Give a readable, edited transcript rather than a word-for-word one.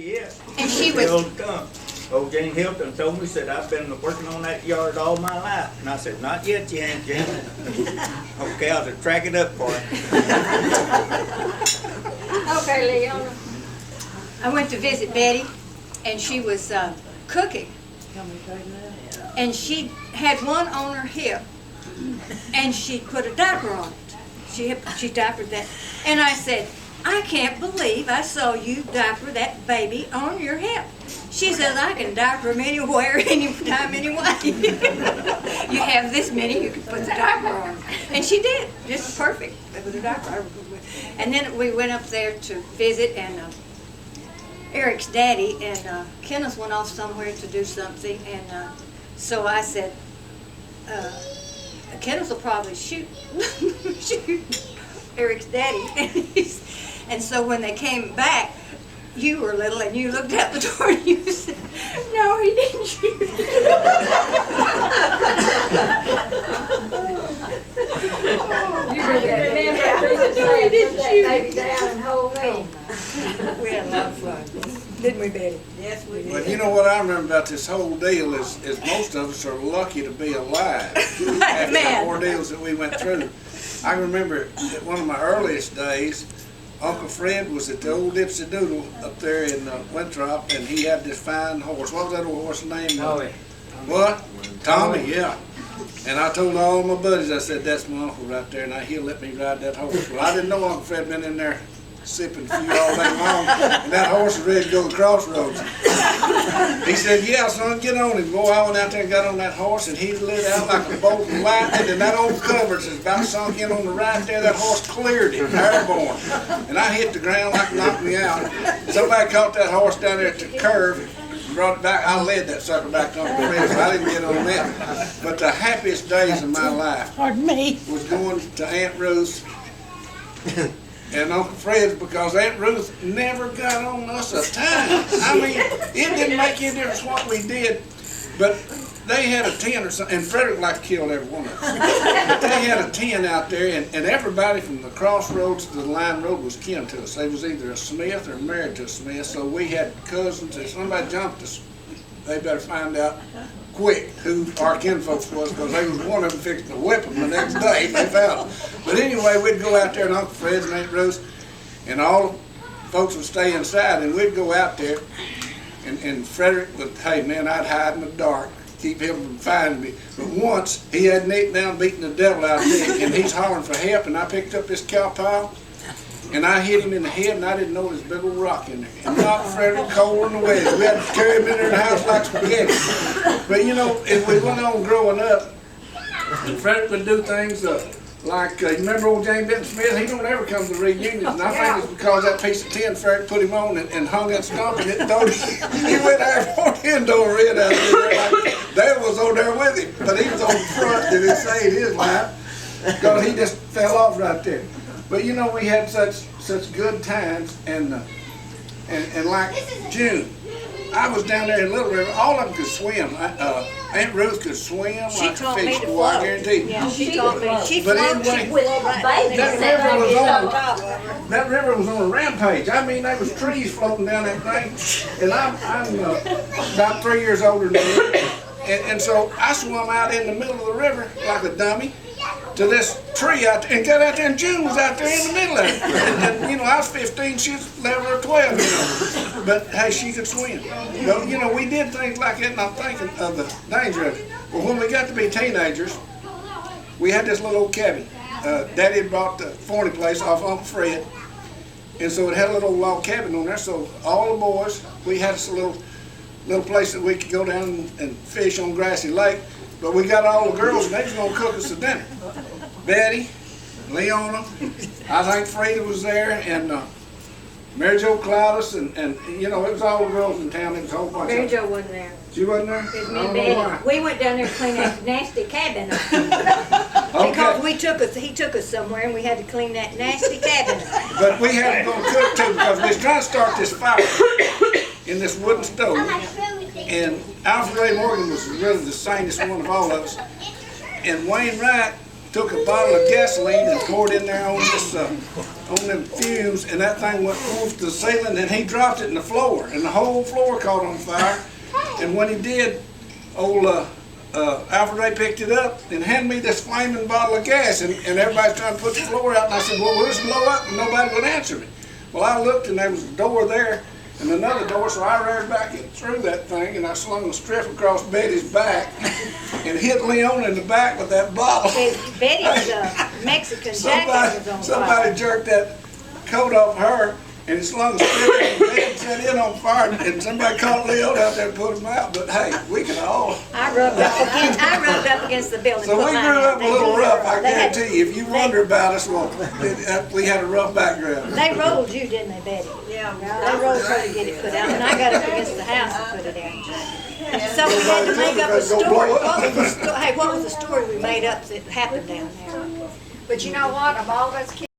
Yeah. And she was. Old Jane Hilton told me, said, I've been working on that yard all my life. And I said, not yet, you ain't, Jane. Okay, I'll just track it up for you. Okay, Leona. I went to visit Betty, and she was cooking. And she had one on her hip, and she put a diaper on it. She diapered that. And I said, I can't believe I saw you diaper that baby on your hip. She says, I can diaper him anywhere, anytime, anyway. You have this many, you can put the diaper on. And she did, just perfect with the diaper. And then we went up there to visit, and Eric's daddy and Kenneth went off somewhere to do something, and so I said, Kenneth will probably shoot Eric's daddy. And so when they came back, you were little and you looked out the door and you said, no, he didn't shoot. You remember that baby down and hold me. We had a lot of fun, didn't we, Betty? Yes, we did. But you know what I remember about this whole deal is most of us are lucky to be alive after the ordeals that we went through. I remember at one of my earliest days, Uncle Fred was at the old Dipsy Doodle up there in Winthrop, and he had this fine horse. What was that old horse's name? Tommy. What? Tommy, yeah. And I told all my buddies, I said, that's my uncle right there, and he'll let me ride that horse. Well, I didn't know Uncle Fred been in there sipping a few all day long, and that horse was ready to go to the crossroads. He said, yeah, son, get on him. Boy, I went out there and got on that horse, and he lit out like a bolt of lightning, and that old covers is about sunk in on the right there. That horse cleared him, airborne. And I hit the ground like it knocked me out. Somebody caught that horse down there at the curve, and brought it back. I led that sucker back to Uncle Fred, so I didn't get on that. But the happiest days of my life was going to Aunt Ruth's and Uncle Fred's, because Aunt Ruth never got on us a time. I mean, it didn't make any difference what we did, but they had a 10 or something, and Frederick like killed every one of us. But they had a 10 out there, and everybody from the crossroads to the line road was kin to us. They was either a Smith or married to a Smith, so we had cousins. If somebody jumped us, they better find out quick who our kinfolks was, because they was one of them fixing to whip them the next day if they found them. But anyway, we'd go out there and Uncle Fred's and Aunt Ruth's, and all the folks would stay inside, and we'd go out there, and Frederick would, hey man, I'd hide in the dark, keep him from finding me. But once, he had Nick down beating the devil out of Nick, and he's hollering for help, and I picked up this cow pile, and I hit him in the head, and I didn't know this big old rock in there. And knocked Frederick cold in the wedding. We had to carry him in there in the house like spaghetti. But you know, as we went on growing up, Frederick would do things like, you remember old James Benton Smith? He don't ever come to reunions, and I think it's because that piece of tin Frederick put him on and hung that stump, and it told him, he went there and poured indoor red out there. Like, Dale was over there with him, but he was on the front, and it saved his life, because he just fell off right there. But you know, we had such good times, and like June, I was down there in Little River. All of them could swim. Aunt Ruth could swim like a fish school, I guarantee. Yeah, she taught me. She But floated anyway, with baby. that river was on a rampage. I mean, there was trees floating down that thing, and I'm about 3 years older than you, and so I swam out in the middle of the river like a dummy to this tree out there, and got out there, and June was out there in the middle of it. And you know, I was 15, she was 11 or 12, you know. But hey, she could swim. But you know, we did things like that, and I'm thinking of the danger of it. Well, when we got to be teenagers, we had this little old cabin. Daddy had bought the Forney place off Uncle Fred, and so it had a little log cabin on there. So all the boys, we had this little place that we could go down and fish on Grassy Lake. But we got all the girls, and they was going to cook us a dinner. Betty, Leona, I think Frida was there, and Mary Jo Cloudus, and you know, it was all the girls in town. It was a whole bunch Mary of Jo wasn't there. She wasn't there? It was me and Betty. We went down there to clean that nasty cabin up. Because he took us somewhere, and we had to clean that nasty cabin up. But we had to go cook too, because we was trying to start this fire in this wooden stove. And Alfred Ray Morgan was really the sanest one of all of us. And Wayne Wright took a bottle of gasoline and poured in there on this, on them fumes, and that thing went off to the ceiling, and he dropped it in the floor, and the whole floor caught on fire. And when he did, old Alfred Ray picked it up and handed me this flaming bottle of gas, and everybody's trying to put the floor out, and I said, well, will this blow up? And nobody would answer me. Well, I looked, and there was a door there, and another door, so I ran back in through that thing, and I slung a strip across Betty's back and hit Leon in the back with that bottle. Betty's Mexican jacket was on fire. Somebody jerked that coat off her, and he slung a strip in the bed and set it on fire, and somebody called Leon out there and put him out. But hey, we can all. I rubbed up against the building. So we grew up a little rough, I guarantee you. If you wonder about us, well, we had a rough background. They rolled you, didn't they, Betty? Yeah. They rolled her to get it put out, and I got up against the house and put it out. So we had to make up a story. What was the story we made up that happened down there? But you know what, of all those kids